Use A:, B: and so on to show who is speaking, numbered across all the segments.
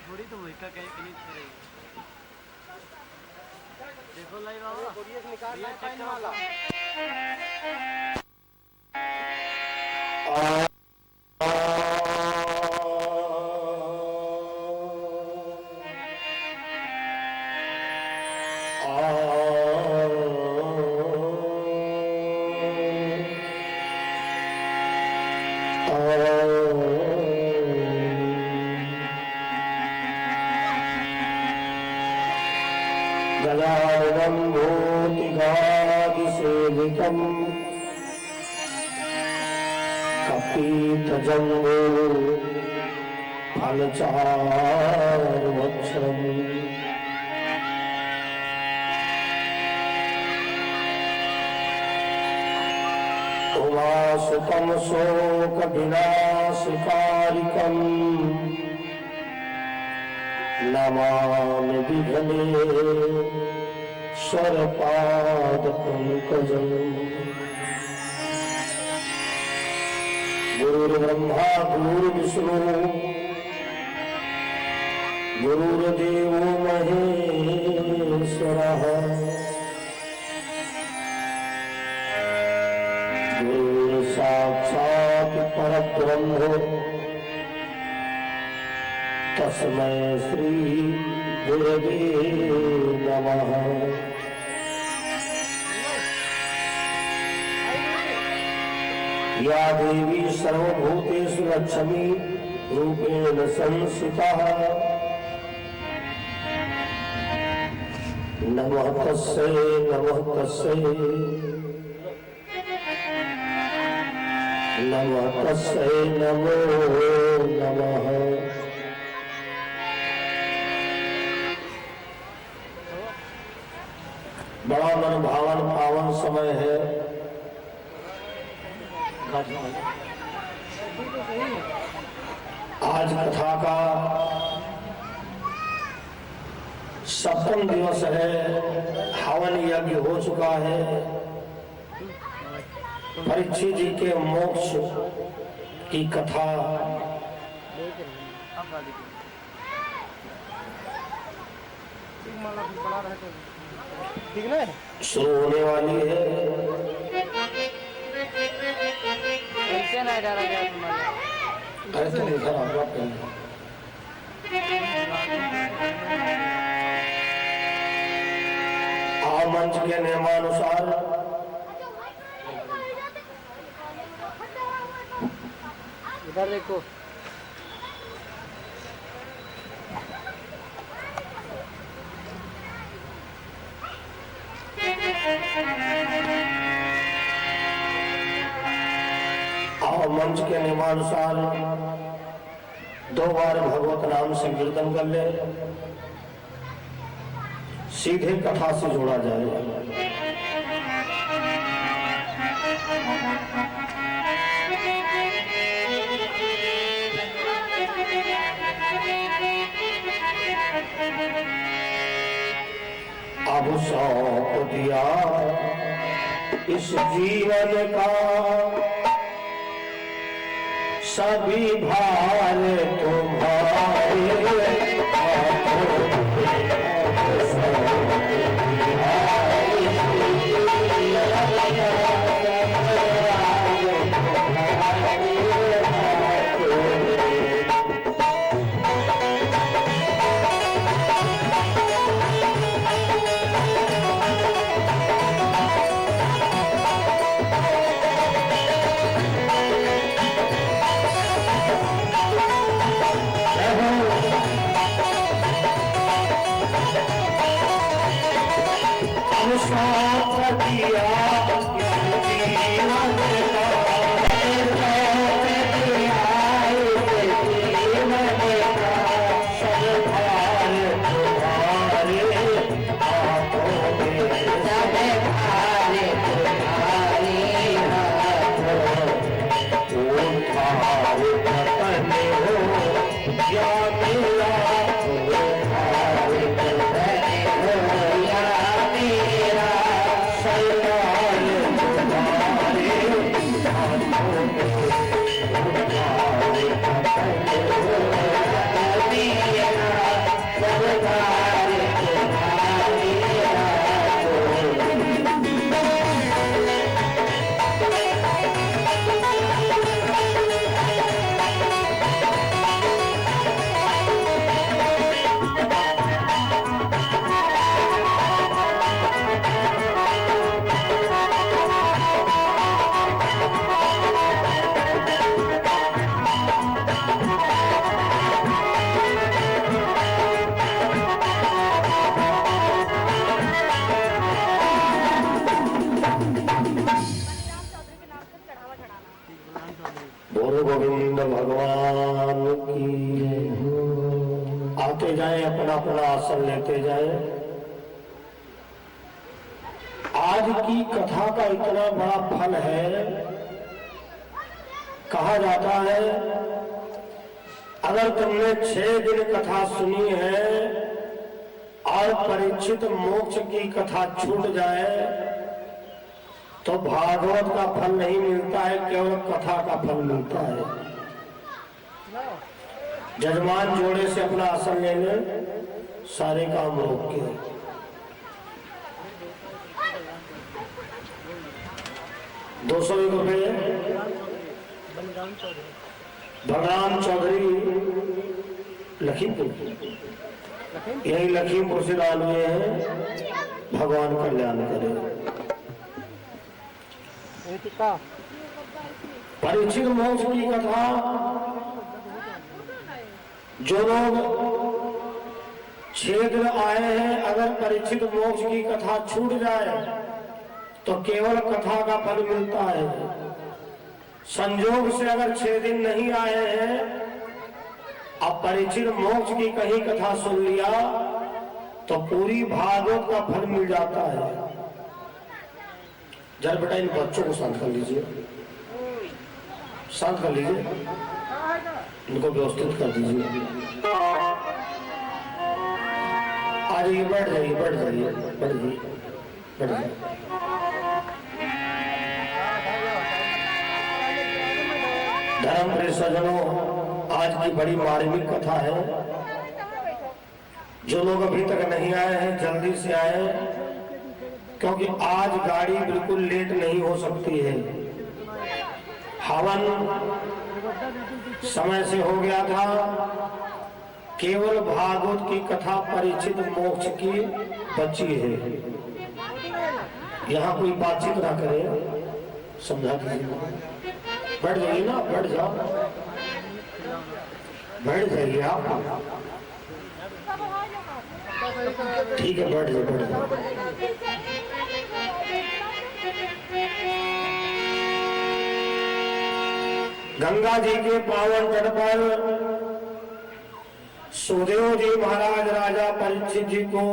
A: छोड़ी तो इसका कहीं करेगी। देखो लाई बाबा निकाल चेक वाला
B: गदावं भूतिगादिसेवितं कपीतजम्बो फलचारुवक्षम् उमासुतं शोकविनाशकारिकम् नमामि विघ्नेश्वरपादपङ्कजम्। गुरुर्ब्रह्मा गुरुर्विष्णु गुरुर्देवो महेश्वरः गुरुः साक्षात् परब्रह्म तस्मै श्री गुरवे नमः। या देवी सर्वभूतेषु लक्ष्मी रूपेण संस्थिता नमः तस्यै नमः तस्यै नमः तस्यै नमो नमः। बड़ा मनभावन पावन समय है। आज कथा का सप्तम दिवस है। हवन यज्ञ हो चुका है। परीक्षित जी के मोक्ष की कथा शुरू होने वाली है। ऐसे नहीं सर आप मंच के नियमानुसार
A: इधर देखो
B: और मंच के नियमानुसार 2 बार भगवत नाम संकीर्तन कर ले, सीधे कथा से जोड़ा जाएगा। अब सौंप दिया इस जीवन का सभी भार तुम्हारे बोलो गोविंद भगवान की जय हो। आते जाए, अपना अपना आसन लेते जाए। आज की कथा का इतना बड़ा फल है। कहा जाता है अगर तुमने 6 दिन कथा सुनी है और परीक्षित मोक्ष की कथा छूट जाए तो भागवत का फल नहीं मिलता है, केवल कथा का फल मिलता है। जजमान जोड़े से अपना आसन ले ले, सारे काम रोक के। ₹201 बलराम चौधरी लखीमपुर, यही लखीमपुर से डाल हुए हैं। भगवान कल्याण करे। परीक्षित मोक्ष की कथा जो लोग 6 दिन आए हैं, अगर परीक्षित मोक्ष की कथा छूट जाए तो केवल कथा का फल मिलता है। संजोग से अगर 6 दिन नहीं आए हैं, अब परीक्षित मोक्ष की कहीं कथा सुन लिया तो पूरी भागवत का फल मिल जाता है। जरा बेटा इन बच्चों को शांत कर लीजिए, शांत कर लीजिए, इनको व्यवस्थित कर दीजिए। आ जाइए, बैठ जाइए, बैठ जाइए, बैठ जाइए, बैठ जाइए। धर्म प्रिय सज्जनों, आज की बड़ी मार्मिक कथा है। जो लोग अभी तक नहीं आए हैं जल्दी से आए, क्योंकि आज गाड़ी बिल्कुल लेट नहीं हो सकती है। हवन समय से हो गया था। केवल भागवत की कथा परीक्षित मोक्ष की बची है। यहाँ कोई बातचीत ना करे, समझा दीजिए। बैठ जाइए ना, बैठ जाओ, बैठ जाइए आप। ठीक है, बैठ जाओ, बैठ जाओ। गंगा जी के पावन तट पर सुखदेव जी महाराज राजा परीक्षित जी को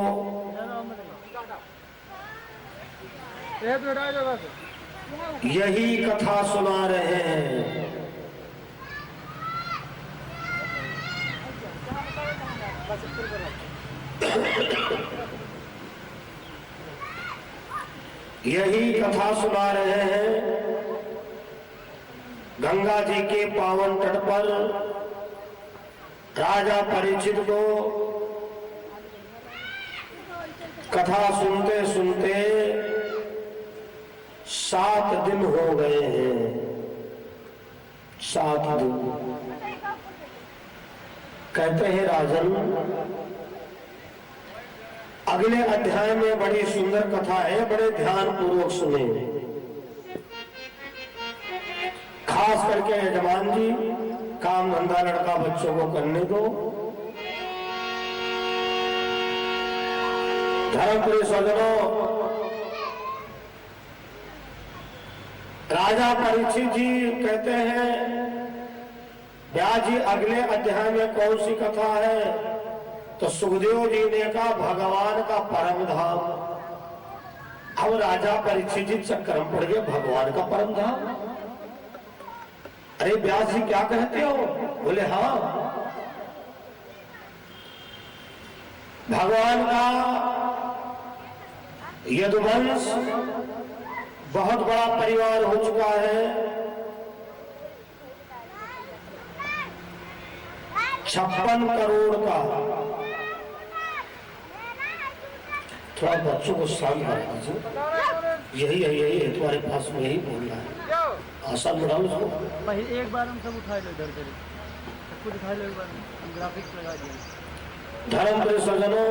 B: यही कथा सुना रहे हैं। यही कथा सुना रहे हैं। गंगा जी के पावन तट पर राजा परीक्षित को कथा सुनते सुनते 7 दिन हो गए हैं। 7 दिन। कहते हैं राजन, अगले अध्याय में बड़ी सुंदर कथा है, बड़े ध्यान पूर्वक सुने। खास करके यजमान जी, काम धंधा लड़का बच्चों को करने दो। धर्मप्रिय सज्जनों, राजा परीक्षित जी कहते हैं व्यास जी अगले अध्याय में कौन सी कथा है? तो सुखदेव जी ने कहा भगवान का परम धाम। अब राजा परीक्षित जी चक्कर पड़ गए, भगवान का परम धाम। अरे व्यास जी क्या कहते हो? बोले हाँ, भगवान का यदुवंश बहुत बड़ा परिवार हो चुका है। 56 करोड़ का। थोड़ा बच्चों को शांत कर दीजिए। यही है तुम्हारे पास में, यही बोल रहा है। आसान बढ़ाओ उसको।
A: एक बार हम सब उठा लो, इधर चले सबको दिखा लो, एक बार हम ग्राफिक्स लगा दिए।
B: धर्म प्रिय सज्जनों,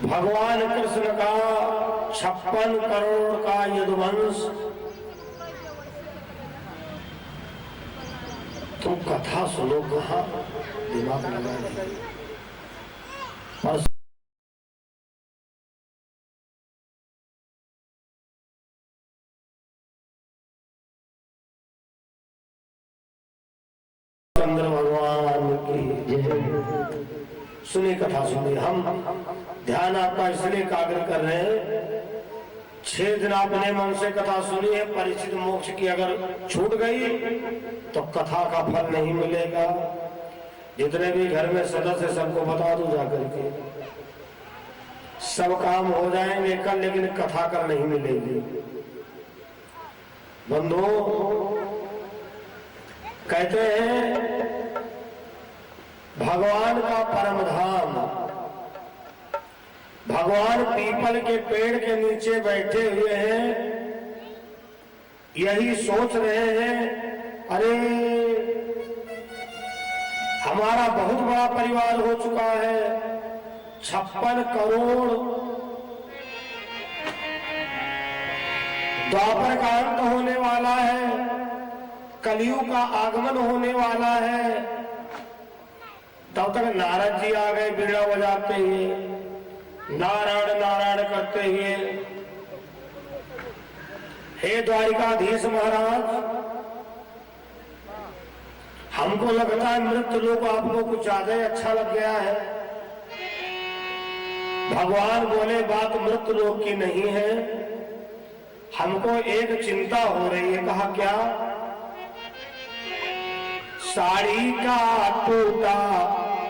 B: भगवान कृष्ण का 56 करोड़ का यदुवंश, तुम कथा सुनो, कहाँ दिमाग लगा रही। चंद्र भगवान की सुनी कथा सुनी। हम ध्यान आपका इसलिए एकाग्र कर रहे हैं, 6 दिन आपने मन से कथा सुनी है। परीक्षित मोक्ष की अगर छूट गई तो कथा का फल नहीं मिलेगा। जितने भी घर में सदस्य सबको बता दो जाकर के, सब काम हो जाएंगे कल, लेकिन कथा कल नहीं मिलेगी। बंधु कहते हैं भगवान का परम धाम, भगवान पीपल के पेड़ के नीचे बैठे हुए हैं, यही सोच रहे हैं, अरे हमारा बहुत बड़ा परिवार हो चुका है, 56 करोड़, द्वापर का अंत होने वाला है, कलयुग का आगमन होने वाला है। तब तक नारद जी आ गए बीड़ा बजाते हुए, नारायण नारायण करते हुए। हे द्वारिकाधीश महाराज, हमको लगता है मृत्यु लोक आपको कुछ ज्यादा ही अच्छा लग गया है। भगवान बोले बात मृत्यु लोक की नहीं है, हमको एक चिंता हो रही है। कहा क्या? साड़ी का टूटा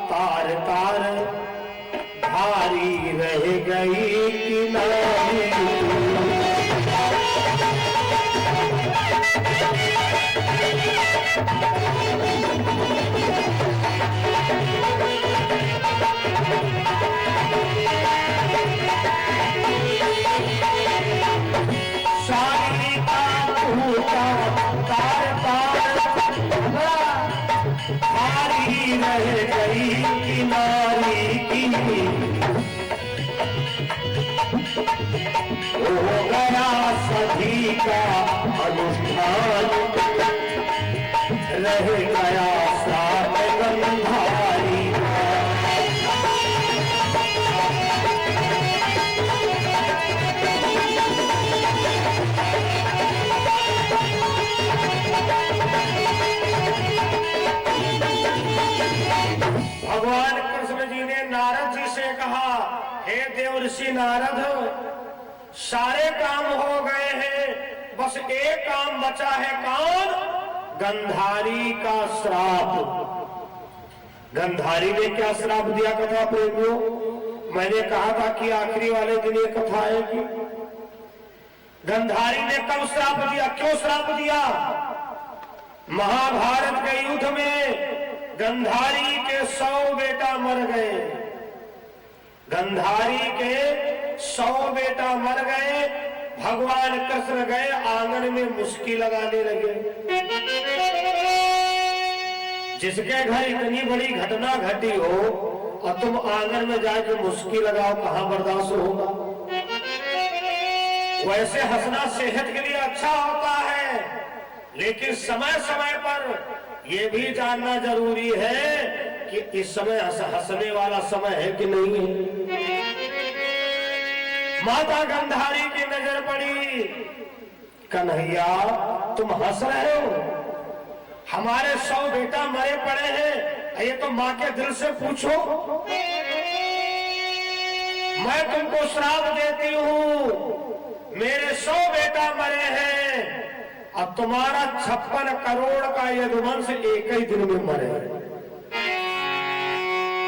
B: तार तार भारी रह गई किनारी। साड़ी का टूटा तार तार भारी रह गई किनारी की। हो गया सभी का अनुष्ठान, रह गया साथ गंधारी। भगवान कृष्ण जी ने नारद जी से कहा, हे देव ऋषि नारद, सारे काम हो गए हैं, बस एक काम बचा है। कौन? गंधारी का श्राप। गंधारी ने क्या श्राप दिया कथा प्रेमियों? मैंने कहा था कि आखिरी वाले दिन ये कथा आएगी। गंधारी ने कब श्राप दिया? क्यों श्राप दिया? महाभारत के युद्ध में गंधारी के 100 बेटा मर गए। गंधारी के 100 बेटा मर गए। भगवान कृष्ण गए आंगन में मुस्की लगाने लगे। जिसके घर इतनी बड़ी घटना घटी हो और तुम आंगन में जाके मुस्की लगाओ, कहां बर्दाश्त होगा? वैसे हंसना सेहत के लिए अच्छा होता है, लेकिन समय समय पर यह भी जानना जरूरी है कि इस समय हंसने वाला समय है कि नहीं है। माता गंधारी की नजर पड़ी, कन्हैया तुम हंस रहे हो, हमारे 100 बेटा मरे पड़े हैं, ये तो माँ के दिल से पूछो। मैं तुमको श्राप देती हूँ, मेरे 100 बेटा मरे हैं, अब तुम्हारा 56 करोड़ का यदुवंश एक ही दिन में मरे।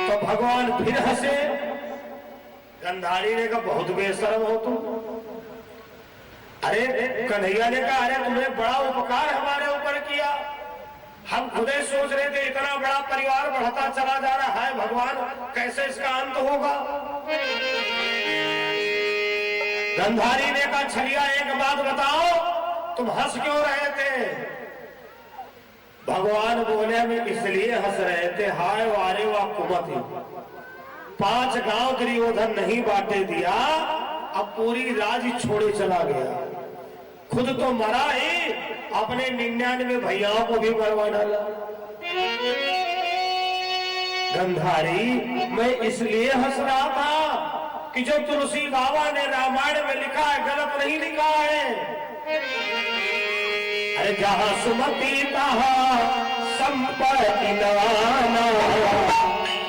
B: तो भगवान फिर हंसे। गंधारी ने कहा बहुत बेशर्म हो तुम। अरे कन्हैया ने कहा, अरे तुमने बड़ा उपकार हमारे ऊपर किया, हम खुदे सोच रहे थे इतना बड़ा परिवार बढ़ता चला जा रहा है, भगवान कैसे इसका अंत होगा। गंधारी ने कहा छलिया एक बात बताओ, तुम हंस क्यों रहे थे? भगवान बोले हम इसलिए हंस रहे थे, हाय वारे वा कुमति, 5 गांव दुर्योधन नहीं बांटे दिया, अब पूरी राज छोड़े चला गया, खुद तो मरा ही, अपने 99 भैयाओं को भी मरवा डाला। गंधारी मैं इसलिए हंस रहा था कि जो तुलसी बाबा ने रामायण में लिखा है गलत नहीं लिखा है। अरे जहां सुमति तहां संपत्ति नाना,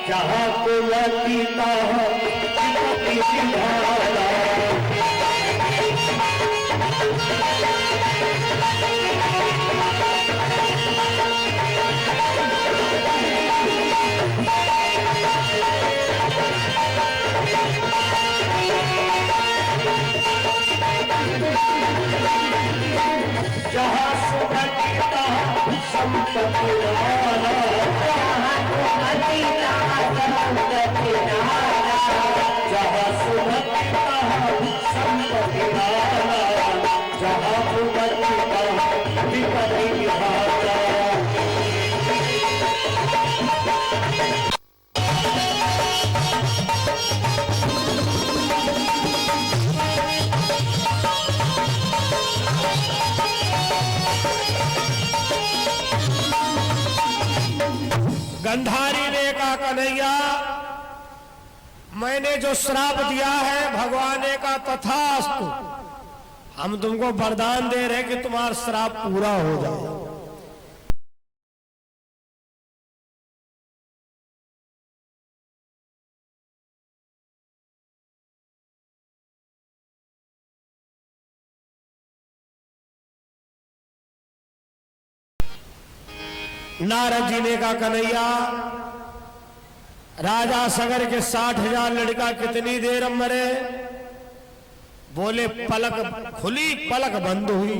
B: जहां कुमति तहां विपत्ति सिधाना। जहाँ सुमति तहाँ संपत्ति नाना, जहाँ सुमति तहाँ संपत्ति नाना, जहाँ सुमति तहाँ संपत्ति नाना, जहाँ कुमति तहाँ विपत्ति विधाना। गंधारी ने कहा कन्हैया मैंने जो श्राप दिया है भगवान ने कहा तथास्तु, हम तुमको वरदान दे रहे कि तुम्हारा श्राप पूरा हो जाए। नारद जी ने कहा कन्हैया राजा सगर के 60,000 लड़का कितनी देर मरे? बोले पलक खुली पलक बंद हुई।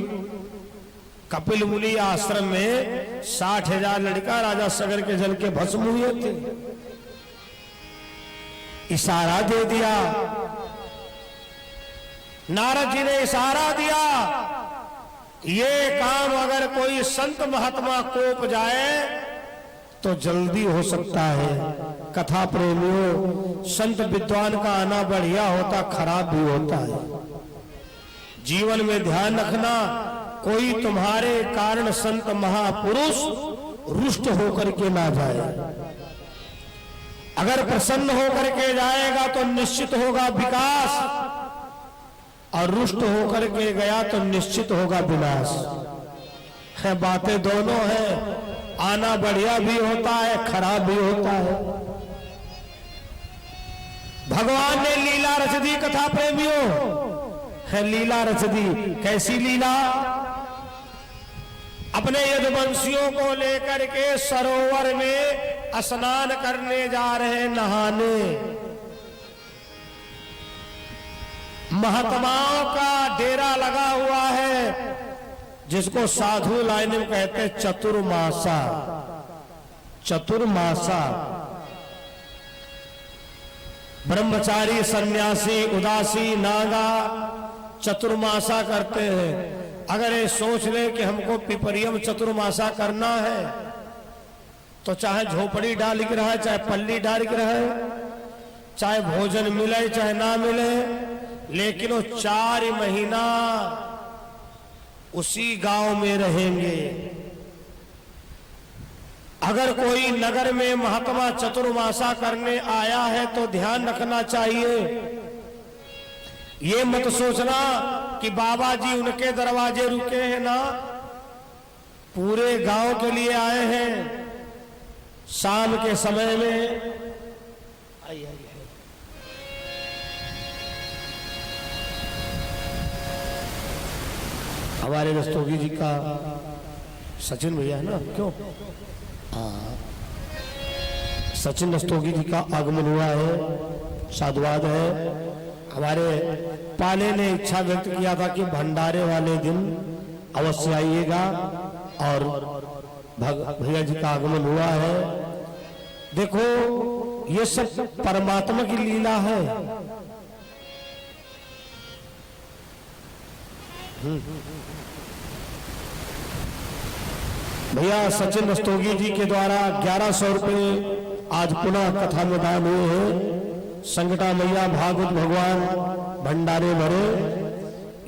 B: कपिल मुनि आश्रम में 60,000 लड़का राजा सगर के जल के भस्म हुए थे। इशारा दे दिया, नारद जी ने इशारा दिया, ये काम अगर कोई संत महात्मा कोप जाए तो जल्दी हो सकता है। कथा प्रेमियों, संत विद्वान का आना बढ़िया होता, खराब भी होता है। जीवन में ध्यान रखना, कोई तुम्हारे कारण संत महापुरुष रुष्ट होकर के ना जाए। अगर प्रसन्न होकर के जाएगा तो निश्चित होगा विकास, और रुष्ट होकर के गया तो निश्चित होगा विनाश। है बातें दोनों हैं, आना बढ़िया भी होता है, खराब भी होता है। भगवान ने लीला रच दी कथा प्रेमियों, है लीला रच दी। कैसी लीला? अपने यदुवंशियों को लेकर के सरोवर में स्नान करने जा रहे, नहाने। महात्माओं का डेरा लगा हुआ है, जिसको साधु लाइन में कहते चतुर्मासा। चतुर्मासा ब्रह्मचारी, सन्यासी, उदासी, नागा चतुर्मासा करते हैं। अगर ये सोच ले कि हमको पिपरियम चतुर्मासा करना है तो चाहे झोपड़ी डाल के रहे, चाहे पल्ली डाल के रहे, चाहे भोजन मिले चाहे ना मिले, लेकिन वो 4 महीना उसी गांव में रहेंगे। अगर कोई नगर में महात्मा चतुर्मासा करने आया है तो ध्यान रखना चाहिए, ये मत सोचना कि बाबा जी उनके दरवाजे रुके हैं ना, पूरे गांव के लिए आए हैं। शाम के समय में आइए हमारे रस्तोगी जी का सचिन भैया है ना, क्यों? हाँ, सचिन रस्तोगी जी का आगमन हुआ है, साधुवाद है। हमारे पाले ने इच्छा व्यक्त किया था कि भंडारे वाले दिन अवश्य आइएगा, और भैया जी का आगमन हुआ है। देखो ये सब परमात्मा की लीला है। भैया सचिन रस्तोगी जी के द्वारा 1100 रुपये आज पुनः कथा में दान हुए हैं। संकटा मैया भागवत भगवान भंडारे भरे,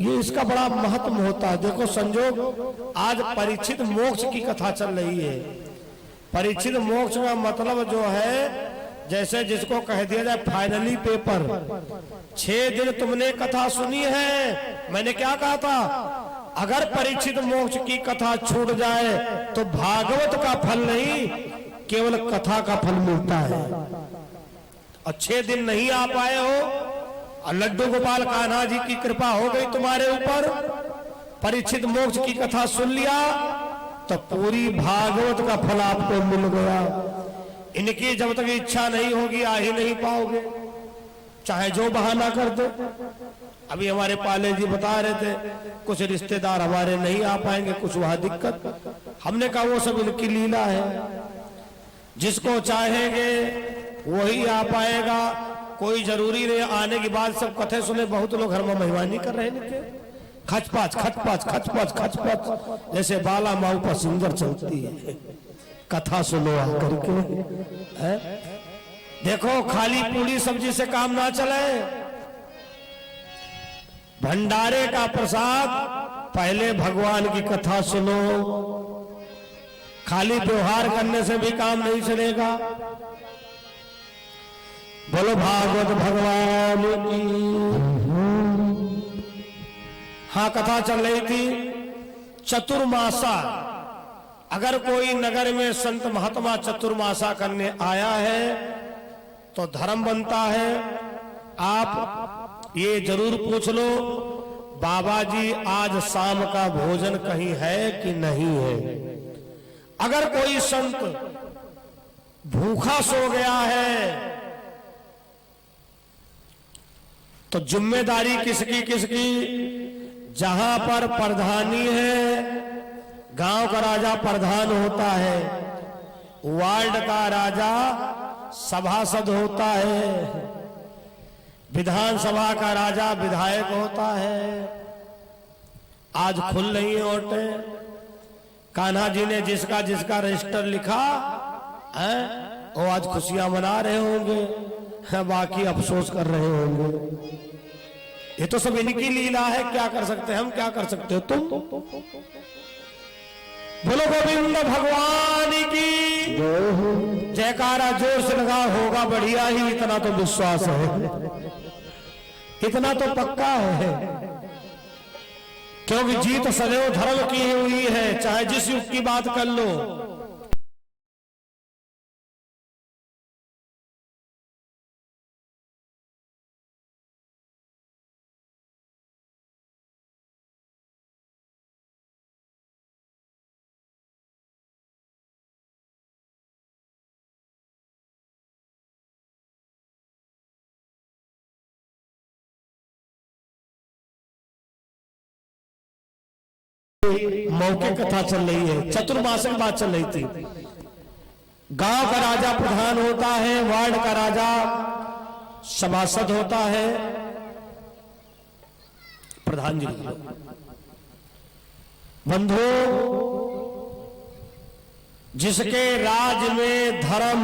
B: ये इसका बड़ा महत्व होता है। देखो संजोग, आज परीक्षित मोक्ष की कथा चल रही है। परीक्षित मोक्ष का मतलब जो है, जैसे जिसको कह दिया जाए फाइनली पेपर। 6 दिन तुमने कथा सुनी है, मैंने क्या कहा था, अगर परीक्षित मोक्ष की कथा छूट जाए तो भागवत का फल नहीं, केवल कथा का फल मिलता है। और 6 दिन नहीं आ पाए हो, और लड्डू गोपाल कान्हा जी की कृपा हो गई तुम्हारे ऊपर, परीक्षित मोक्ष की कथा सुन लिया, तो पूरी भागवत का फल आपको मिल गया। इनकी जब तक इच्छा नहीं होगी आ ही नहीं पाओगे, चाहे जो बहाना कर दो। अभी हमारे पाले जी बता रहे थे, कुछ रिश्तेदार हमारे नहीं आ पाएंगे, कुछ वहां दिक्कत। हमने कहा वो सब इनकी लीला है, जिसको चाहेंगे वही आ पाएगा। कोई जरूरी नहीं आने के बाद सब कथे सुने। बहुत लोग घर में मेहमानी कर रहे हैं, खचपाच खचपाच खचपाच खचपाच, जैसे बाला माऊ पर सुंदर चलती है। कथा सुनो आकर के, है? देखो खाली पूरी सब्जी से काम ना चले। भंडारे का प्रसाद, पहले भगवान की कथा सुनो। खाली व्यवहार करने से भी काम नहीं चलेगा। बोलो भागवत भगवान की। हाँ, कथा चल रही थी चतुर्मासा। अगर कोई नगर में संत महात्मा चतुर्मासा करने आया है तो धर्म बनता है। आप ये जरूर पूछ लो, बाबा जी आज शाम का भोजन कहीं है कि नहीं है। अगर कोई संत भूखा सो गया है तो जिम्मेदारी किसकी किसकी। जहां पर प्रधानी है, गांव का राजा प्रधान होता है, वार्ड का राजा सभासद होता है, विधानसभा का राजा विधायक होता है। आज खुल रही है औरतें। कान्हा जी ने जिसका जिसका रजिस्टर लिखा है वो आज खुशियां मना रहे होंगे, बाकी अफसोस कर रहे होंगे। ये तो सब इनकी लीला है, क्या कर सकते हैं हम, क्या कर सकते हो तुम। बोलो गोविंद भगवान की जयकारा जोर से लगा होगा बढ़िया ही, इतना तो विश्वास है, इतना तो पक्का है। क्योंकि जीत सदैव धर्म की हुई है, चाहे जिस युग की बात कर लो। मौके कथा चल रही है, चतुर्मास की बात चल रही थी। गांव का राजा प्रधान होता है, वार्ड का राजा सभासद होता है। प्रधान जी बंधु, जिसके राज में धर्म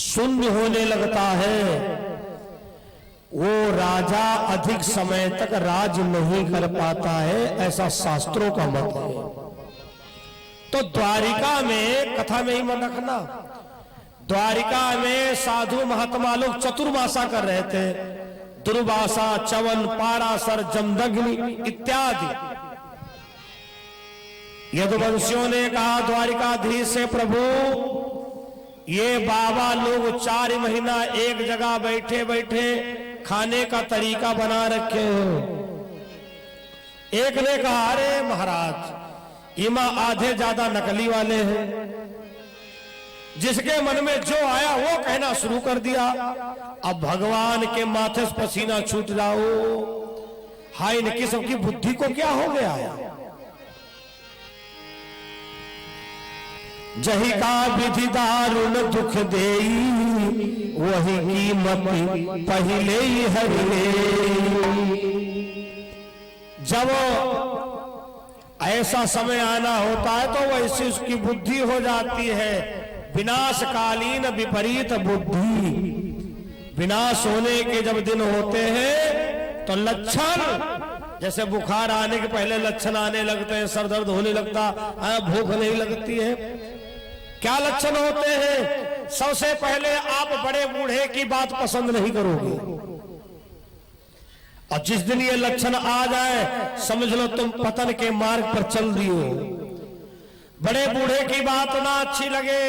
B: शून्य होने लगता है वो राजा अधिक समय तक राज नहीं कर पाता है, ऐसा शास्त्रों का मत है। तो द्वारिका में, कथा में ही मन रखना, द्वारिका में साधु महात्मा लोग चतुर्मासा कर रहे थे। दुर्वासा, चवन, पाराशर, जमदग्नि इत्यादि। यदुवंशियों ने कहा द्वारिकाधीश से, प्रभु ये बाबा लोग 4 महीना एक जगह बैठे बैठे खाने का तरीका बना रखे हो। एक ने कहा, अरे महाराज इमा आधे ज्यादा नकली वाले हैं। जिसके मन में जो आया वो कहना शुरू कर दिया। अब भगवान के माथे से पसीना छूट जाओ। हाय, इनकी सबकी बुद्धि को क्या हो गया है। जही का विधि दारुण दुख देई, वही कीमत पहले ही हरि। जब ऐसा समय आना होता है तो वैसी उसकी बुद्धि हो जाती है विनाशकालीन विपरीत बुद्धि। विनाश होने के जब दिन होते हैं तो लक्षण, जैसे बुखार आने के पहले लक्षण आने लगते हैं, सर दर्द होने लगता है, भूख नहीं लगती है। क्या लक्षण होते हैं? सबसे पहले आप बड़े बूढ़े की बात पसंद नहीं करोगे, और जिस दिन ये लक्षण आ जाए समझ लो तुम पतन के मार्ग पर चल रही हो। बड़े बूढ़े की बात ना अच्छी लगे,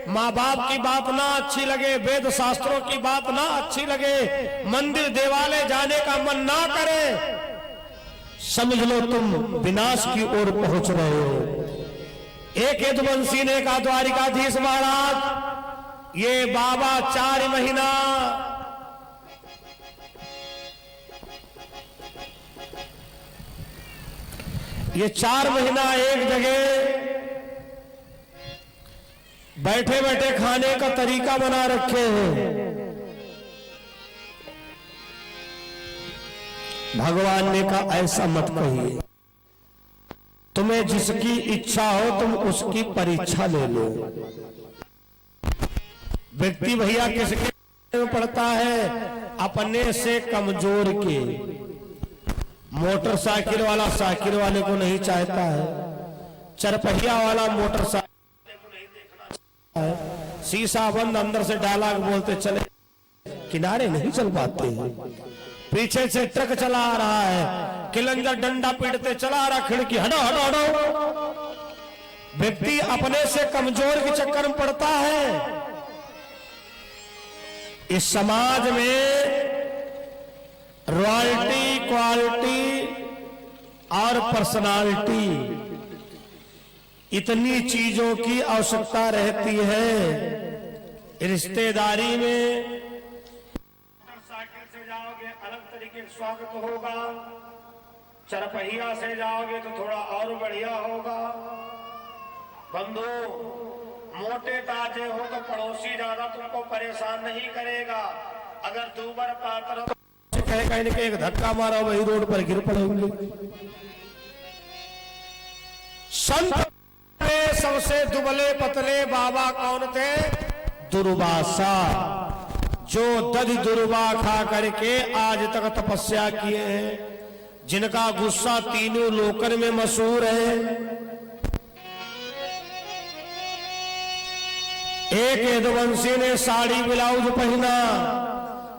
B: माँ बाप की बात ना अच्छी लगे, वेद शास्त्रों की बात ना अच्छी लगे, मंदिर देवालय जाने का मन ना करे, समझ लो तुम विनाश की ओर पहुंच रहे हो। एक यदुवंशी ने कहा, द्वारिकाधीश महाराज ये बाबा 4 महीना एक जगह बैठे बैठे खाने का तरीका बना रखे हैं। भगवान ने कहा ऐसा मत कहिए, तुम्हें जिसकी इच्छा हो तुम उसकी परीक्षा ले लो। व्यक्ति भैया किसके में पड़ता है? अपने से कमजोर के। मोटरसाइकिल वाला साइकिल वाले को नहीं चाहता है, चरपहिया वाला मोटरसाइकिल को नहीं देखना चाहता है, शीशा बंद अंदर से डाला बोलते चले, किनारे नहीं चल पाते हैं। पीछे से ट्रक चला आ रहा है, किलंजर डंडा पीटते चला आ रहा, खिड़की हटो हटो हटो। व्यक्ति अपने से कमजोर के चक्कर में पड़ता है। इस समाज में रॉयल्टी, क्वालिटी और पर्सनालिटी, इतनी चीजों की आवश्यकता रहती है। रिश्तेदारी में मोटरसाइकिल से जाओगे अलग तरीके का स्वागत होगा, चरपहिया से जाओगे तो थोड़ा और बढ़िया होगा। बंधु मोटे ताजे हो तो पड़ोसी ज्यादा तुमको परेशान नहीं करेगा। अगर दूबर पात्र तो कहीं न कहीं एक धक्का मारा वही रोड पर गिर पड़ेंगे। संत में सबसे दुबले पतले बाबा कौन थे? दुर्वासा, जो दधि दुर्वा खा करके आज तक तपस्या किए हैं, जिनका गुस्सा तीनों लोकन में मशहूर है। एक यदुवंशी ने साड़ी ब्लाउज पहना,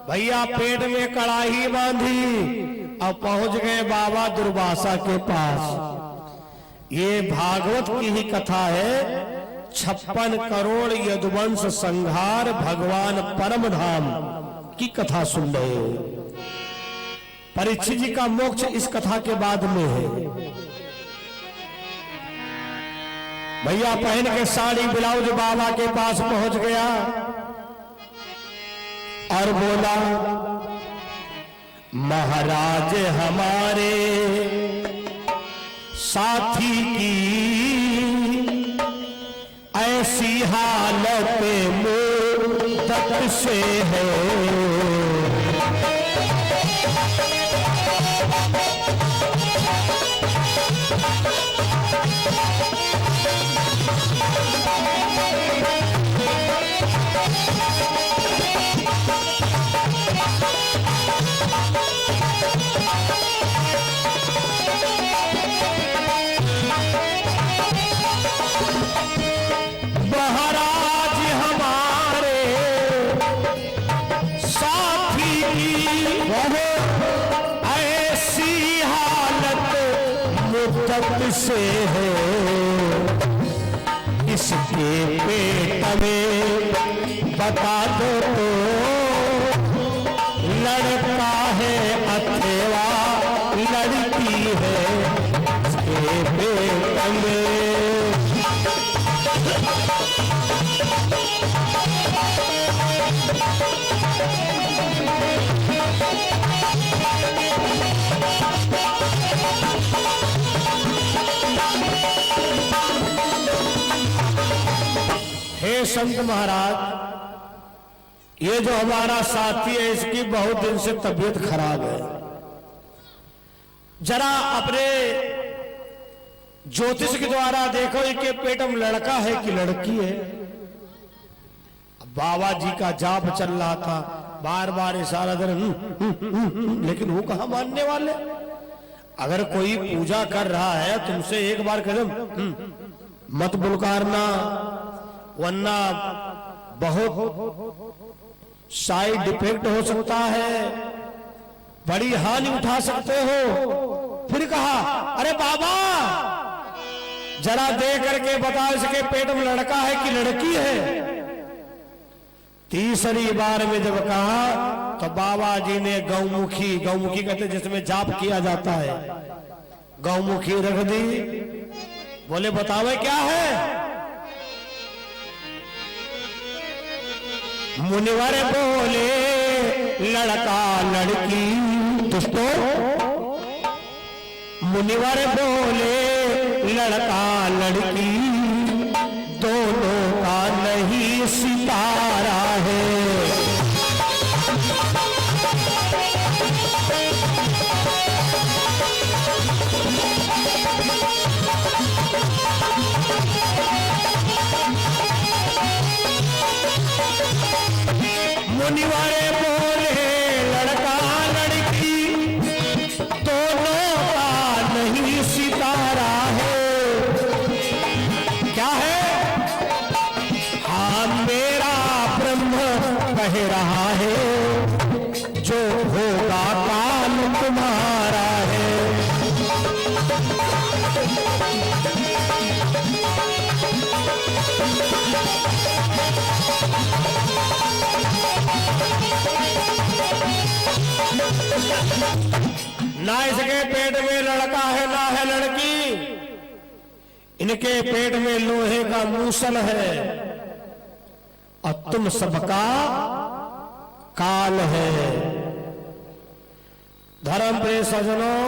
B: भैया पेट में कड़ाही बांधी और पहुंच गए बाबा दुर्वासा के पास। ये भागवत की ही कथा है। 56 करोड़ यदुवंश संहार भगवान परम धाम की कथा सुन रहे हो। परीक्षित जी का मोक्ष इस कथा के बाद में है। भैया पहन के साड़ी ब्लाउज बाबा के पास पहुंच गया और बोला, महाराज हमारे साथी की ऐसी हालत मुद्दत से है, से है, इसके पेट में बता दो तो लड़का है अथवा लड़की है, इसके पेट में। संत महाराज, ये जो हमारा साथी है इसकी बहुत दिन से तबीयत खराब है, जरा अपने ज्योतिष के द्वारा देखो इनके पेट में लड़का है कि लड़की है। बाबा जी का जाप चल रहा था, बार बार इशारा दे, लेकिन वो कहां मानने वाले। अगर कोई पूजा कर रहा है तुमसे एक बार कदम मत बुलकारना, वरना बहुत साइड इफेक्ट हो सकता है, बड़ी हानि उठा सकते हो। फिर कहा, अरे बाबा जरा देख करके बताओ इसके पेट में लड़का है कि लड़की है। तीसरी बार में जब कहा तो बाबा जी ने गौमुखी, गौमुखी कहते जिसमें जाप किया जाता है, गौमुखी रख दी। बोले बतावे क्या है। मुनिवर बोले लड़का लड़की, दोस्तों मुनिवर बोले लड़का लड़की, दोनों का नहीं सितारा है। मुनिवारे बोले लड़का लड़की, दोनों का नहीं सितारा है। क्या है? हाँ मेरा ब्रह्म कह रहा है, जो होगा काल तुम्हारा है। ना इसके पेट में लड़का है ना है लड़की, इनके पेट में लोहे का मूसल है और तुम सबका काल है। धर्म प्रिय सज्जनों,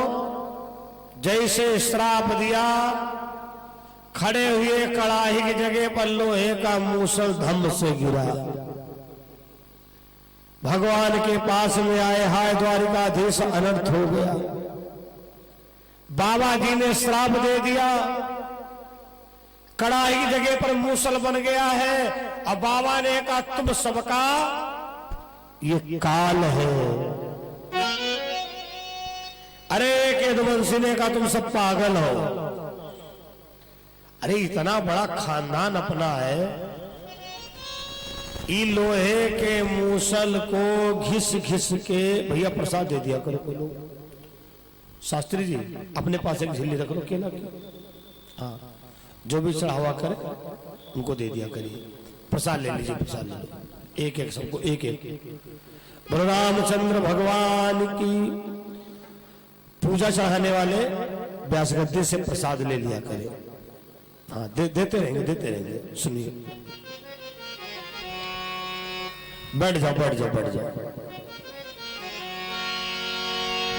B: जैसे श्राप दिया, खड़े हुए कड़ाही की जगह पर लोहे का मूसल धम से गिरा। भगवान के पास में आए, हाय द्वारिकाधीश अनर्थ हो गया। बाबा जी ने श्राप दे दिया, कड़ाही की जगह पर मूसल बन गया है। अब बाबा ने कहा तुम सबका ये काल है। अरे यदुवंशी ने कहा तुम सब पागल हो। अरे इतना बड़ा खानदान अपना है, लोहे के मूसल को घिस घिस के, भैया प्रसाद दे दिया करो कोई लोग। शास्त्री जी अपने पास एक झिल्ली रख लो केला की, हाँ जो भी चढ़ावा करे उनको दे दिया करिए। प्रसाद ले लीजिए, प्रसाद ले लो, एक एक सबको एक एक। बलरामचंद्र भगवान की पूजा चाहने वाले व्यास गद्दी से प्रसाद ले लिया करें। हाँ देते रहेंगे, देते रहेंगे। सुनिए, बैठ जाओ बैठ जाओ बैठ जाओ।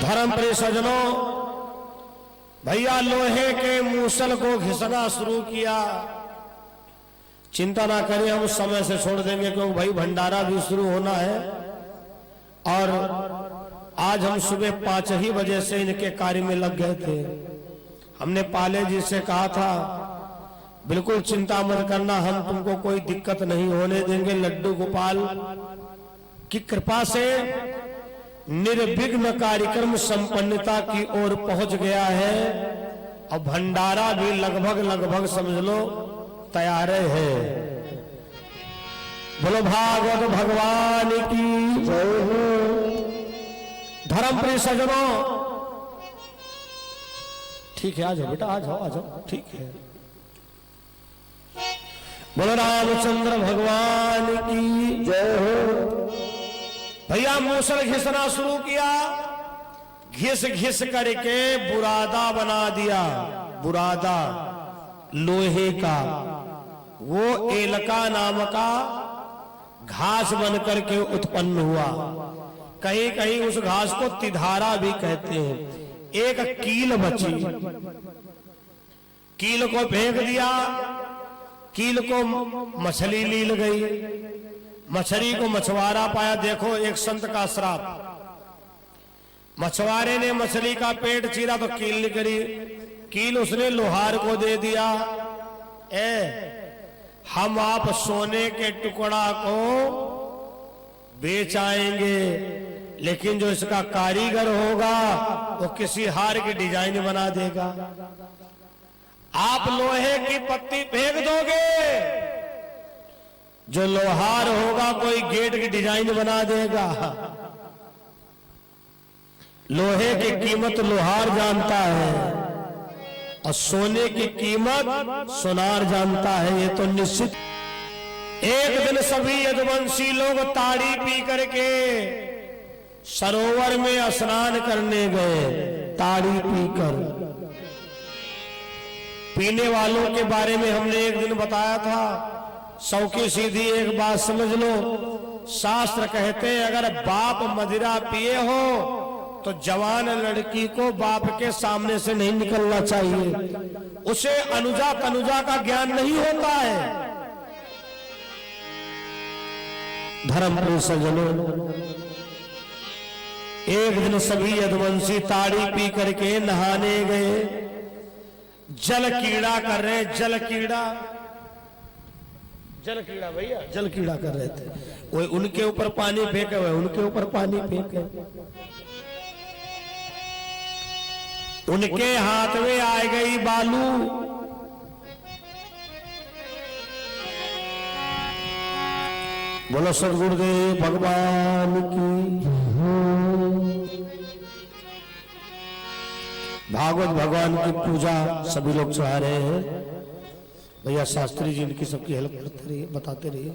B: धर्म प्रिय सज्जनों, भैया लोहे के मूसल को घिसना शुरू किया। चिंता ना करें, हम उस समय से छोड़ देंगे क्योंकि भाई भंडारा भी शुरू होना है। और आज हम सुबह 5 ही बजे से इनके कार्य में लग गए थे। हमने पाले जी से कहा था बिल्कुल चिंता मत करना, हम तुमको कोई दिक्कत नहीं होने देंगे। लड्डू गोपाल की कृपा से निर्विघ्न कार्यक्रम संपन्नता की ओर पहुंच गया है। अब भंडारा भी लगभग समझ लो तैयार है। बोलो भागवत भगवान की जय हो। धर्म प्रिय सज्जनों, ठीक है आ जाओ बेटा, आ जाओ, ठीक है। बोलो रामचंद्र भगवान की जय हो। भैया मूसल घिसना शुरू किया, घिस घिस करके बुरादा बना दिया। बुरादा लोहे का, वो एलका नाम का घास बन करके उत्पन्न हुआ। कहीं कहीं उस घास को तिधारा भी कहते हैं। एक कील बची, कील को फेंक दिया, कील को मछली लील गई, मछली को मछुआरा पाया। देखो एक संत का श्राप, मछुआरे ने मछली का पेट चीरा तो कील निकली, कील उसने लोहार को दे दिया। हम आप सोने के टुकड़ा को बेच आएंगे, लेकिन जो इसका कारीगर होगा वो किसी हार की डिजाइन बना देगा। आप लोहे की पत्ती फेंक दोगे, जो लोहार होगा कोई गेट की डिजाइन बना देगा। लोहे की कीमत लोहार जानता है और सोने की कीमत सोनार जानता है, ये तो निश्चित। एक दिन सभी यदुवंशी लोग ताड़ी पी करके सरोवर में स्नान करने गए। ताड़ी पीकर, पीने वालों के बारे में हमने एक दिन बताया था। सौखी सीधी एक बात समझ लो, शास्त्र कहते हैं अगर बाप मदिरा पिए हो तो जवान लड़की को बाप के सामने से नहीं निकलना चाहिए, उसे अनुजा तनुजा का ज्ञान नहीं होता है। धर्मप्रिय सज्जनों, एक दिन सभी यदुवंशी ताड़ी पी करके नहाने गए। जल कीड़ा कर रहे, जल कीड़ा भैया, जल कीड़ा कर रहे थे। वो उनके ऊपर पानी फेंके हुए, उनके ऊपर पानी फेंके। उनके हाथ में आ गई बालू। बोलो सदगुरुदेव भगवान की। भागवत भगवान की पूजा सभी लोग चढ़ा रहे हैं। भैया शास्त्री जी इनकी सबकी हेल्प करते रहिए, बताते रहिए।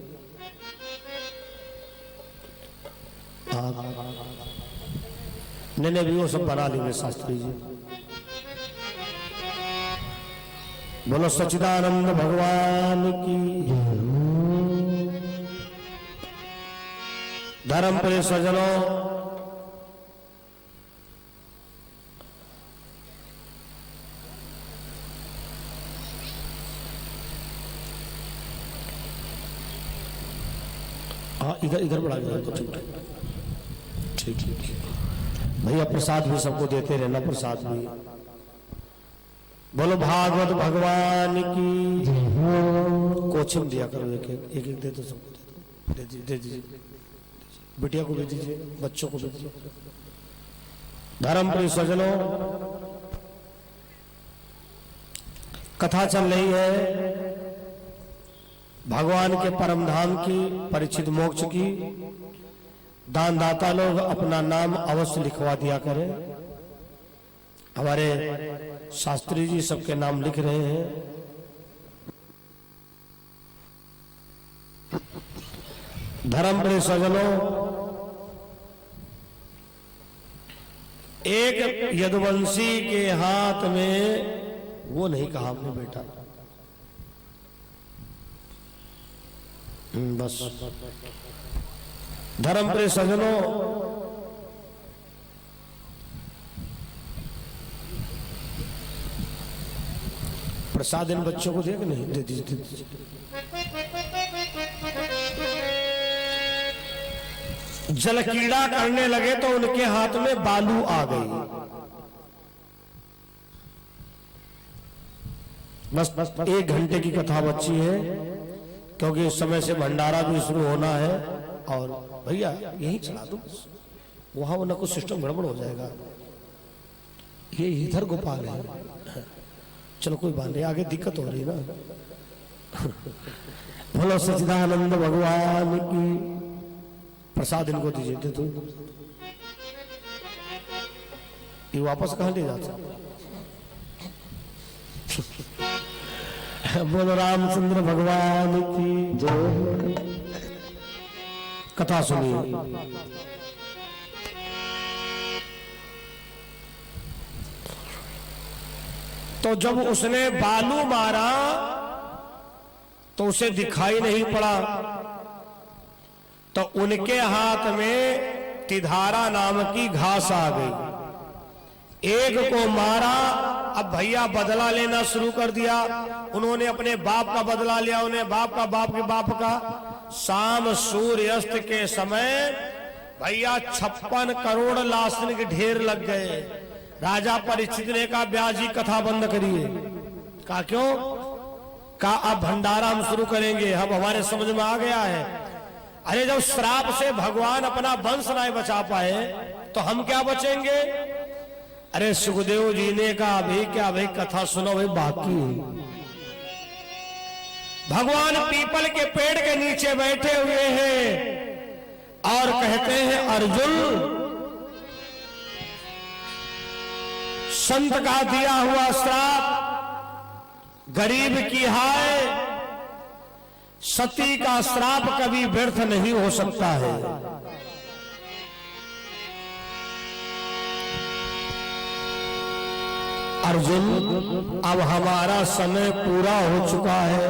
B: नहीं भी वो सब बना लेंगे शास्त्री जी। बोलो सच्चिदानंद भगवान की। धर्म प्रिय सज्जनों, इधर इधर बढ़ा गया तो ठीक ठीक। भैया प्रसाद भी सबको देते रहना, प्रसाद भी। बोलो भागवत भगवान की। कोचिंग दिया करो, एक एक दे दो, सबको दे दीजिए। बिटिया को भी दीजिए, बच्चों को भी दीजिए। धर्म प्रिय सज्जनों, कथा चल रही है भगवान के परम धाम की, परीक्षित मोक्ष की। दानदाता लोग अपना नाम अवश्य लिखवा दिया करें। हमारे शास्त्री जी सबके नाम लिख रहे हैं। धर्म प्रिय सज्जनों, एक यदुवंशी के हाथ में, वो नहीं कहा हमने बेटा, बस। धर्म प्रिय सज्जनों, प्रसाद इन बच्चों को दिया कि नहीं? दे दीजिए। जल कीड़ा करने लगे तो उनके हाथ में बालू आ गई। बस 1 घंटे की कथा बची है, क्योंकि इस समय से भंडारा भी शुरू होना है। और भैया यही चला दो, वहां वो ना कुछ सिस्टम गड़बड़ हो जाएगा। ये इधर गोपाल है, चलो कोई बात नहीं, आगे दिक्कत हो रही ना। बोलो सच्चिदानंद भगवान की। प्रसाद इनको दीजिए, दे दो। ये वापस कहां ले जाता? बोलो रामचंद्र भगवान की जय। कथा सुनिए। तो जब उसने बालू मारा तो उसे दिखाई नहीं पड़ा, तो उनके हाथ में तिधारा नाम की घास आ गई। एक को मारा अब भैया बदला लेना शुरू कर दिया। उन्होंने अपने बाप का बदला लिया, उन्हें बाप का, बाप के बाप का। शाम सूर्यास्त के समय भैया 56 करोड़ लाशन के ढेर लग गए। राजा परीक्षित ने कहा ब्यास जी कथा बंद करिए। कहा क्यों? कहा अब भंडारा हम शुरू करेंगे, अब हमारे समझ में आ गया है। अरे जब श्राप से भगवान अपना वंश नहीं बचा पाए तो हम क्या बचेंगे? अरे सुखदेव जी ने कहा अभी क्या भाई, कथा सुनो भाई, बाकी भगवान पीपल के पेड़ के नीचे बैठे हुए हैं और कहते हैं अर्जुन, संत का दिया हुआ श्राप, गरीब की हाय, सती का श्राप कभी व्यर्थ नहीं हो सकता है। अर्जुन अब हमारा समय पूरा हो चुका है।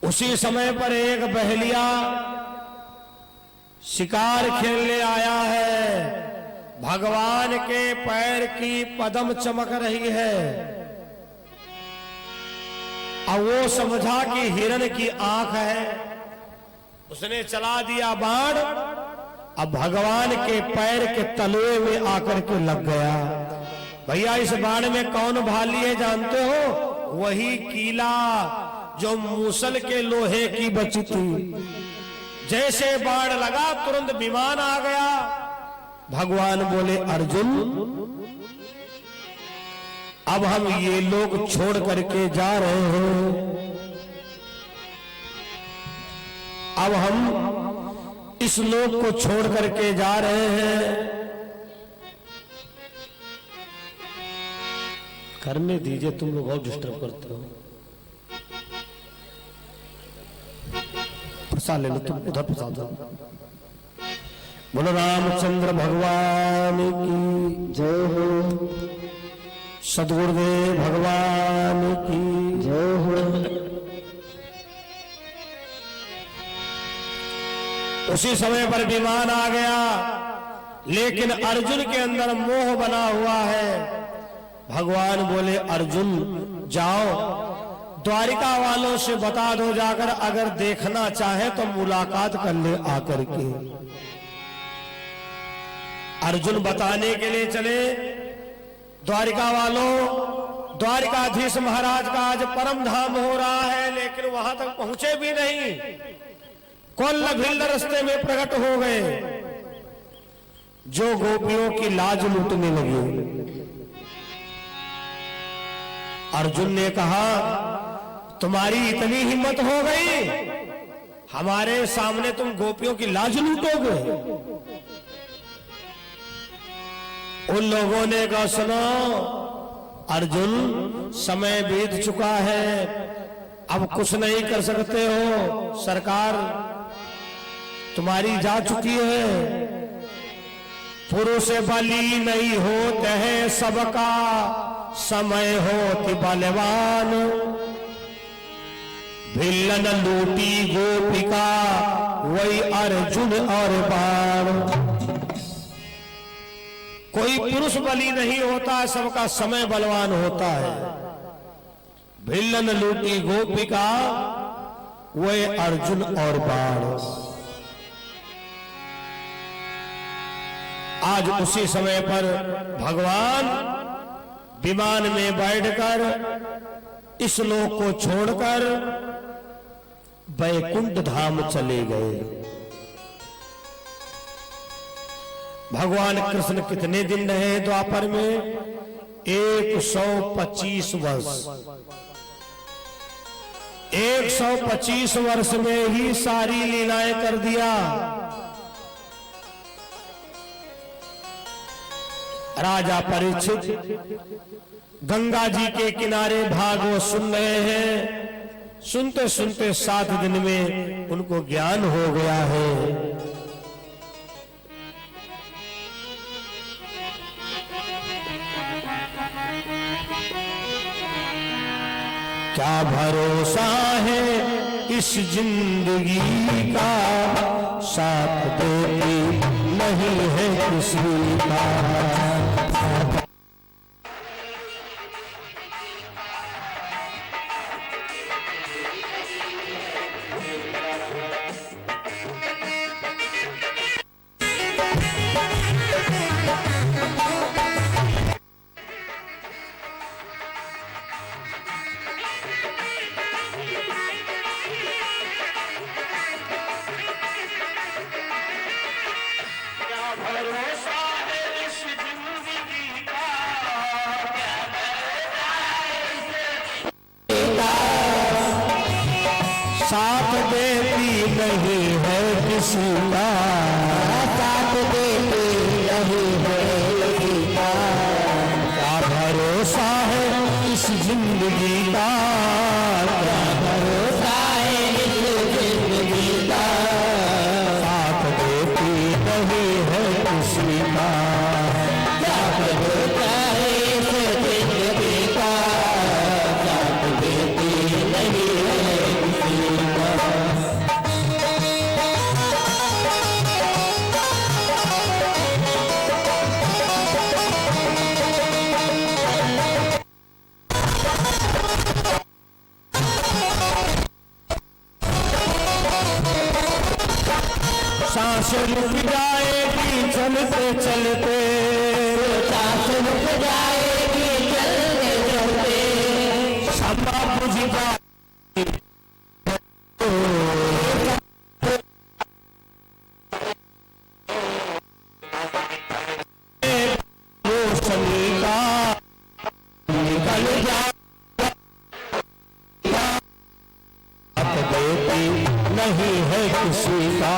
B: उसी समय पर एक बहेलिया शिकार खेलने आया है। भगवान के पैर की पदम चमक रही है। अब वो समझा कि हिरण की आंख है, उसने चला दिया बाण। अब भगवान के पैर के तलवे में आकर के लग गया। भैया इस बाण में कौन भाली है जानते हो? वही कीला जो मूसल के लोहे की बची थी। जैसे बाण लगा तुरंत विमान आ गया। भगवान बोले अर्जुन अब हम ये लोग छोड़ करके जा रहे हैं। अब हम इस लोक को छोड़ करके जा रहे हैं। करने दीजिए, तुम लोग बहुत डिस्टर्ब करते हो। प्रसाद ले लो, तुम उधर प्रसाद दो। बोलो रामचंद्र भगवान की जय हो। सदगुरुदेव भगवान की जय हो। उसी समय पर विमान आ गया, लेकिन अर्जुन के अंदर मोह बना हुआ है। भगवान बोले अर्जुन जाओ, द्वारिका वालों से बता दो जाकर, अगर देखना चाहे तो मुलाकात कर ले आकर के। अर्जुन बताने के लिए चले। द्वारिका वालों, द्वारिकाधीश महाराज का आज परम धाम हो रहा है, लेकिन वहां तक पहुंचे भी नहीं। कोल्ल भिल्ल रास्ते में प्रकट हो गए, जो गोपियों की लाज लूटने लगी। अर्जुन ने कहा तुम्हारी इतनी हिम्मत हो गई, हमारे सामने तुम गोपियों की लाज लूटोगे? उन लोगों ने कहा सुनो अर्जुन, समय बीत चुका है, अब कुछ नहीं कर सकते हो। सरकार तुम्हारी जा चुकी है। पुरुष बली नहीं होते हैं सबका, समय होती बलवान। भिल्लन लूटी गोपिका, वही अर्जुन और बाण। कोई पुरुष बली नहीं होता, सबका समय बलवान होता है। भिल्लन लूटी गोपिका, वही अर्जुन और बाण। आज उसी समय पर भगवान विमान में बैठकर इस लोक को छोड़कर वैकुंठ धाम चले गए। भगवान कृष्ण कितने दिन रहे द्वापर में? 125 वर्ष। 125 वर्ष में ही सारी लीलाएं कर दिया। राजा परीक्षित गंगा जी के किनारे भागवत सुन रहे हैं। सुनते सुनते 7 दिन में उनको ज्ञान हो गया है। क्या भरोसा है इस जिंदगी का, साथ देती नहीं है किसी का।
C: सीता, साथ देती नहीं है सीता। क्या भरोसा है इस जिंदगी का, क्या भरोसा है इस जिंदगी का। साथ देती नहीं है किसी का, क्या भरोसा है इस जिंदगी का। साथ देती नहीं है किसी का। सांस रुक जाएगी चलते चलते, सांस रुक जाएगी चलते चलते। क्षमा बुझ जाएगी रोशनी का निकल जाएगा। साथ देती नहीं है किसी का।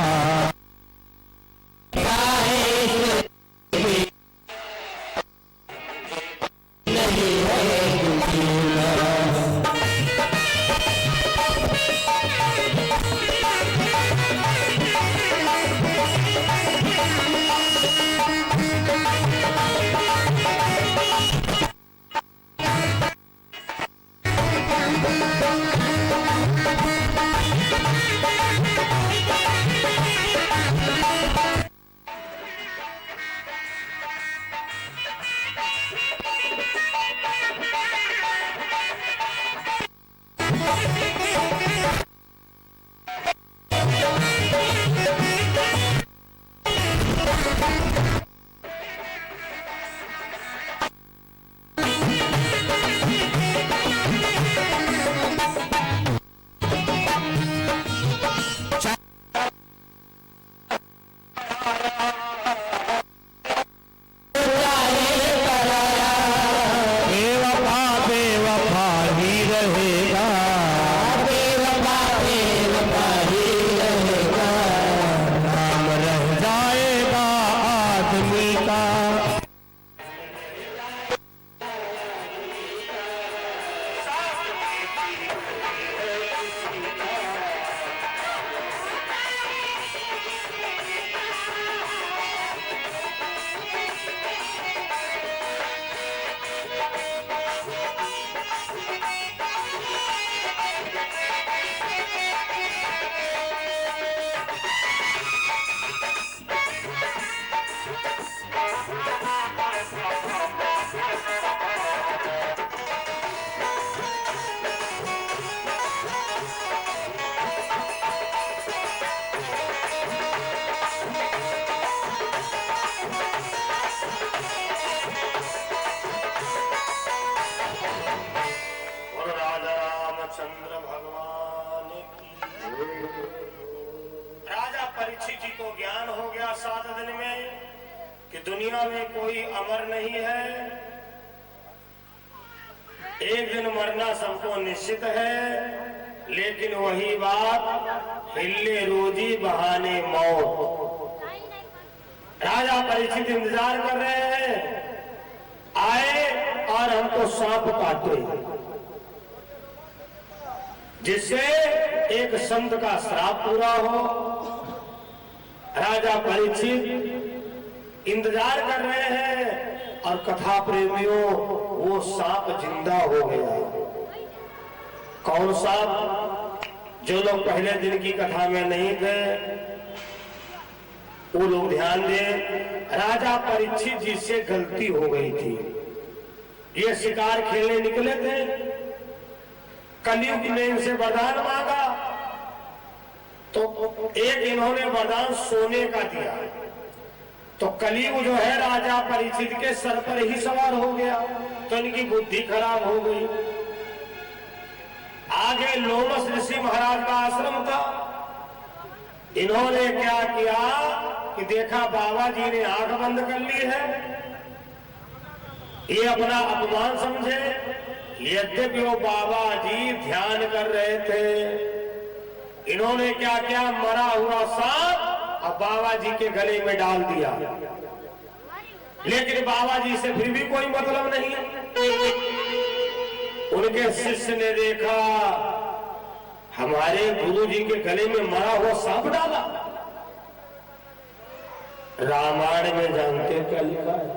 B: चंद्र भगवान की। राजा परीक्षित जी को ज्ञान हो गया 7 दिन में कि दुनिया में कोई अमर नहीं है, एक दिन मरना सबको निश्चित है। लेकिन वही बात, हिल्ले रोजी बहाने मौत। राजा परीक्षित इंतजार कर रहे हैं, आए और हमको सांप काटे, जिससे एक संत का श्राप पूरा हो। राजा परीक्षित इंतजार कर रहे हैं और कथा प्रेमियों, वो सांप जिंदा हो गया। कौन सांप? जो लोग पहले दिन की कथा में नहीं थे वो लोग ध्यान दें। राजा परीक्षित जी से गलती हो गई थी। ये शिकार खेलने निकले थे, कलयुग ने इनसे वरदान मांगा तो एक इन्होंने वरदान सोने का दिया, तो कलयुग जो है राजा परीक्षित के सर पर ही सवार हो गया, तो इनकी बुद्धि खराब हो गई। आगे लोमस ऋषि महाराज का आश्रम था। इन्होंने क्या किया कि देखा बाबा जी ने आंख बंद कर ली है, ये अपना अपमान समझे। यद्यपि वो बाबा जी ध्यान कर रहे थे, इन्होंने क्या किया, मरा हुआ सांप और बाबा जी के गले में डाल दिया। लेकिन बाबा जी से फिर भी कोई मतलब नहीं। उनके शिष्य ने देखा हमारे गुरु जी के गले में मरा हुआ सांप डाला। रामायण में जानते क्या लिखा है?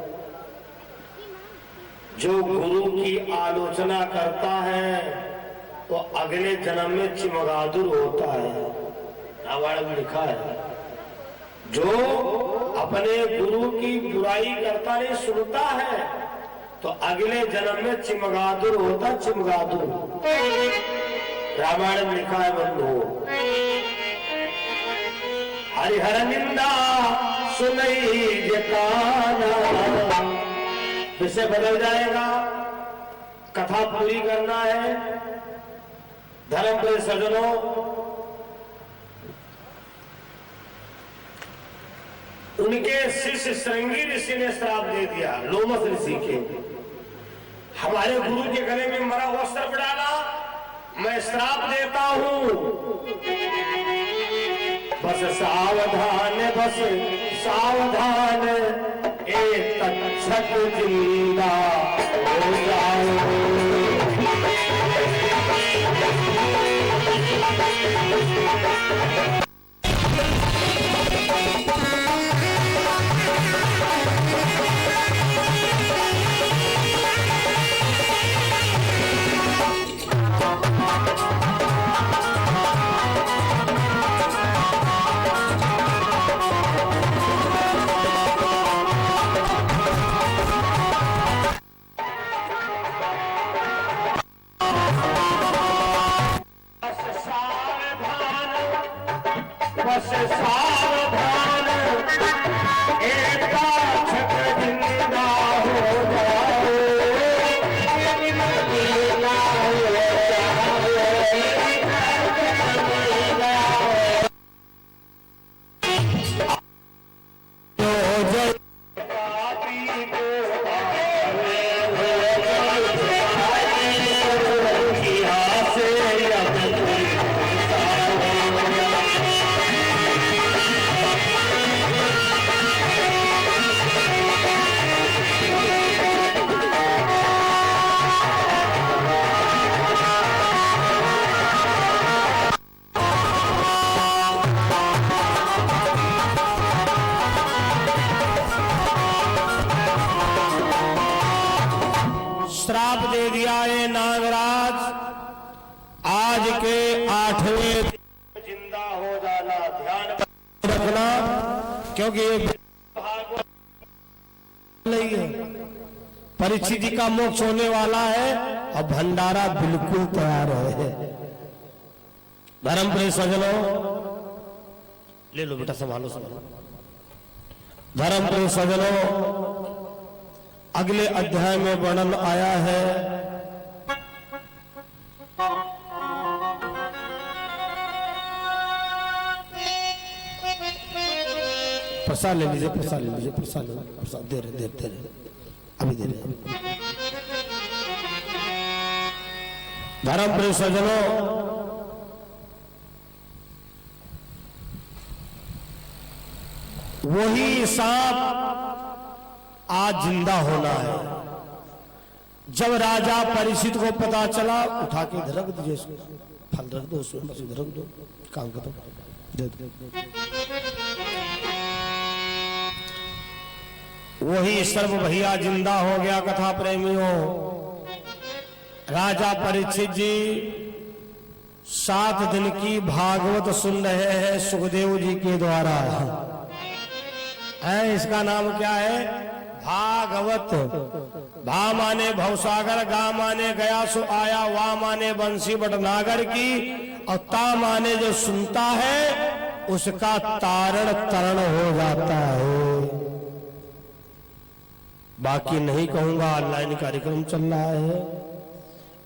B: जो गुरु की आलोचना करता है वो अगले जन्म में चिमगादुर होता है। रामायण में लिखा है जो अपने गुरु की बुराई करता नहीं सुनता है तो अगले जन्म में चिमगादुर होता। चिमगादुर रामायण में लिखा है बंधु। हरिहर निंदा सुनई जकाना। विषय बदल जाएगा। कथा पूरी करना है। धर्म प्रिय सज्जनों, उनके शिष्य श्रृंगी ऋषि ने श्राप दे दिया। लोमस ऋषि के हमारे गुरु के गले में मरा हुआ सर्प डाला, मैं श्राप देता हूं। बस सावधान, बस सावधान, एक तक्षक जिंदा हो जाओ। बस सावधान, एक तक्षक जिंदा हो जाओ। श्राप दे दिया ये नागराज, आज के 8वें जिंदा हो जाना। ध्यान रखना क्योंकि ये नहीं है। परीक्षित जी का मोक्ष होने वाला है और भंडारा बिल्कुल तैयार है। धर्म प्रिय सज्जनों, ले लो बेटा, संभालो संभालो। धर्म प्रिय सज्जनों, अगले अध्याय में वर्णन आया है प्रसाद ले लीजिए, प्रसाद ले लीजिए, प्रसाद ले लीजिए, प्रसाद दे रहे अभी दे रहे। धर्म प्रिय सज्जनों, वही सांप आज जिंदा होना है। जब राजा परीक्षित को पता चला, उठा के इधर रख दीजिए, फल रख दो उसमें, बस इधर रख दो, काम कर दो, दे दो। वही सर्व भैया जिंदा हो गया। कथा प्रेमियों, राजा परीक्षित जी 7 दिन की भागवत सुन रहे हैं सुखदेव जी के द्वारा। इसका नाम क्या है? भागवत। भा माने भवसागर, गा माने गया सो आया, वा माने बंसी बटनागर की, और ता माने जो सुनता है उसका तारण तरण हो जाता है। बाकी नहीं कहूंगा, ऑनलाइन कार्यक्रम चल रहा है।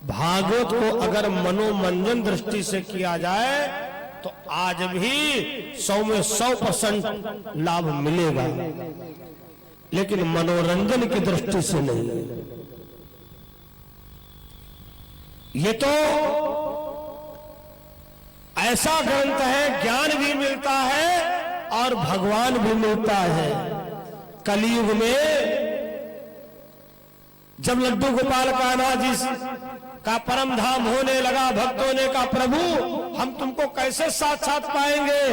B: भागवत को अगर मनोमंजन दृष्टि से किया जाए तो आज भी 100 में 100% लाभ मिलेगा, लेकिन मनोरंजन की दृष्टि से नहीं। ये तो ऐसा ग्रंथ है, ज्ञान भी मिलता है और भगवान भी मिलता है। कलयुग में जब लड्डू गोपाल कान्हा जी का परम धाम होने लगा, भक्तों ने कहा प्रभु हम तुमको कैसे साक्षात पाएंगे?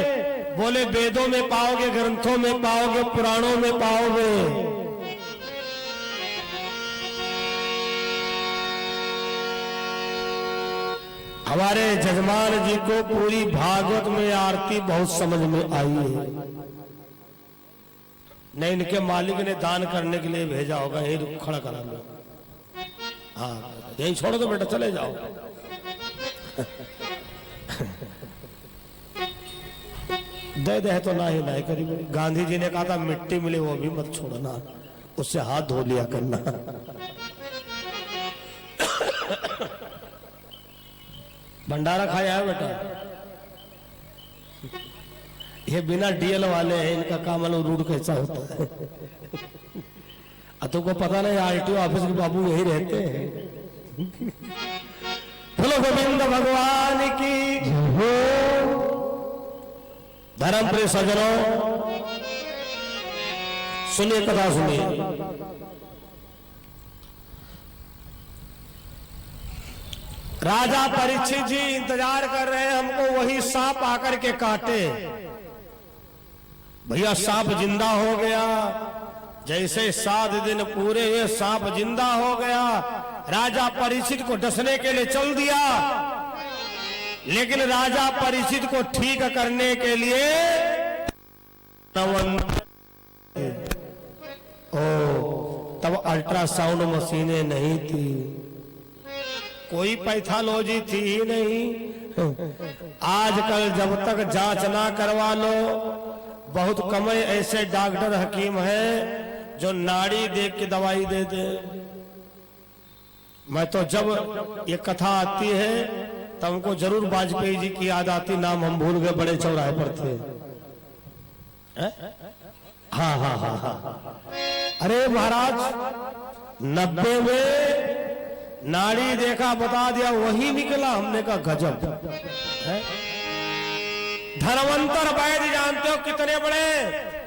B: बोले वेदों में पाओगे, ग्रंथों में पाओगे, पुराणों में पाओगे। हमारे जजमान जी को पूरी भागवत में आरती बहुत समझ में आई है। नहीं, इनके मालिक ने दान करने के लिए भेजा होगा, यही खड़ा करा लो। हाँ, यही छोड़ दो बेटा, चले जाओ। दे दे तो ना ही नहीं करी। गांधी जी ने कहा था मिट्टी मिले वो भी मत छोड़ना, उससे हाथ धो लिया करना। भंडारा खाया है बेटा? ये बिना डीएल वाले हैं, इनका काम रूट कैसा होता है। तुमको पता नहीं, आरटीओ ऑफिस के बाबू यही रहते हैं। बोलो गोविंद भगवान की हो। धर्म प्रिय सज्जनों, सुनिए, कथा सुनिए। राजा परीक्षित जी इंतजार कर रहे हैं हमको वही सांप आकर के काटे। भैया सांप जिंदा हो गया। जैसे 7 दिन पूरे हुए, सांप जिंदा हो गया। राजा परीक्षित को डसने के लिए चल दिया, लेकिन राजा परीक्षित को ठीक करने के लिए तब अल्ट्रासाउंड मशीनें नहीं थी, कोई पैथोलॉजी थी ही नहीं। आजकल जब तक जांच ना करवा लो, बहुत कम ऐसे डॉक्टर हकीम हैं जो नाड़ी देख के दवाई दे दे। मैं तो जब ये कथा आती है तब हमको जरूर वाजपेयी जी की याद आती। नाम हम भूल गए, बड़े चौराहे पर थे। हाँ हाँ हाँ हाँ, अरे महाराज 90 में नाड़ी देखा, बता दिया, वही निकला। हमने कहा गजब है। धनवंतर वैद्य जानते हो कितने बड़े?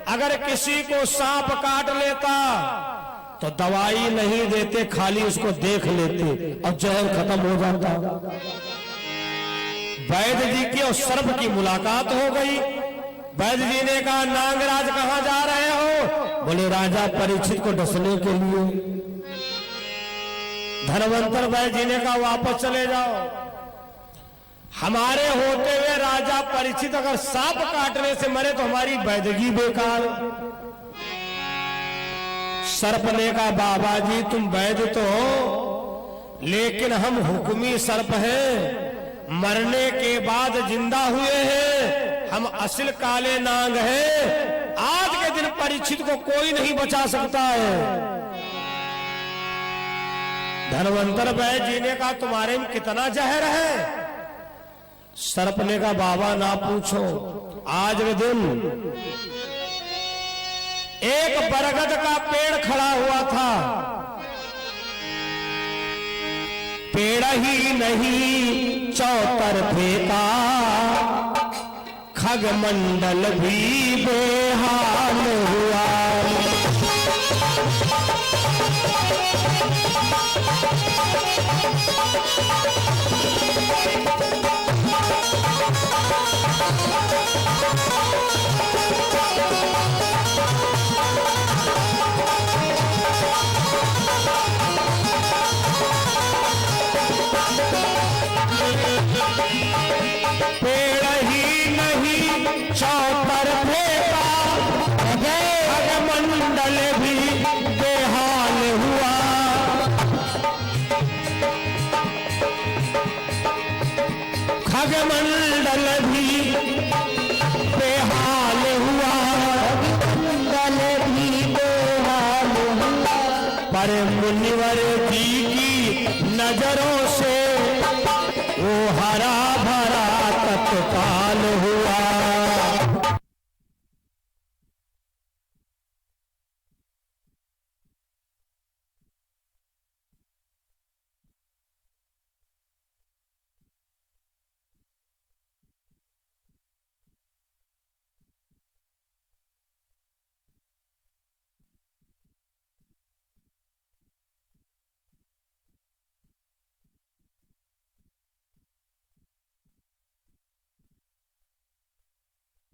B: अगर किसी को सांप काट लेता तो दवाई नहीं देते, खाली उसको देख लेते और जहर खत्म हो जाता। वैद्य जी की और सर्प की मुलाकात हो गई। वैद्य जी ने कहा नागराज कहां जा रहे हो? बोले राजा परीक्षित को डसने के लिए। धनवंतर वैद्य जी ने कहा वापस चले जाओ। हमारे होते हुए राजा परीक्षित अगर सांप काटने से मरे तो हमारी वैदगी बेकार। सर्प ने कहा बाबा जी तुम वैद्य तो हो, लेकिन हम हुक्मी सर्प हैं, मरने के बाद जिंदा हुए हैं, हम असल काले नाग हैं। आज के दिन परीक्षित को कोई नहीं बचा सकता है। धनवंतर वैद्य जी ने कहा तुम्हारे में कितना जहर है? सर्प ने कहा बाबा ना पूछो, आज के दिन एक बरगद का पेड़ खड़ा हुआ था। पेड़ ही नहीं चौतरफे का खगमंडल भी बेहाल हुआ। खगमंडल भी बेहाल हुआ, मंडल भी बेहाल हुआ। पर मुनिवर जी की नजरों से वो हरा भरा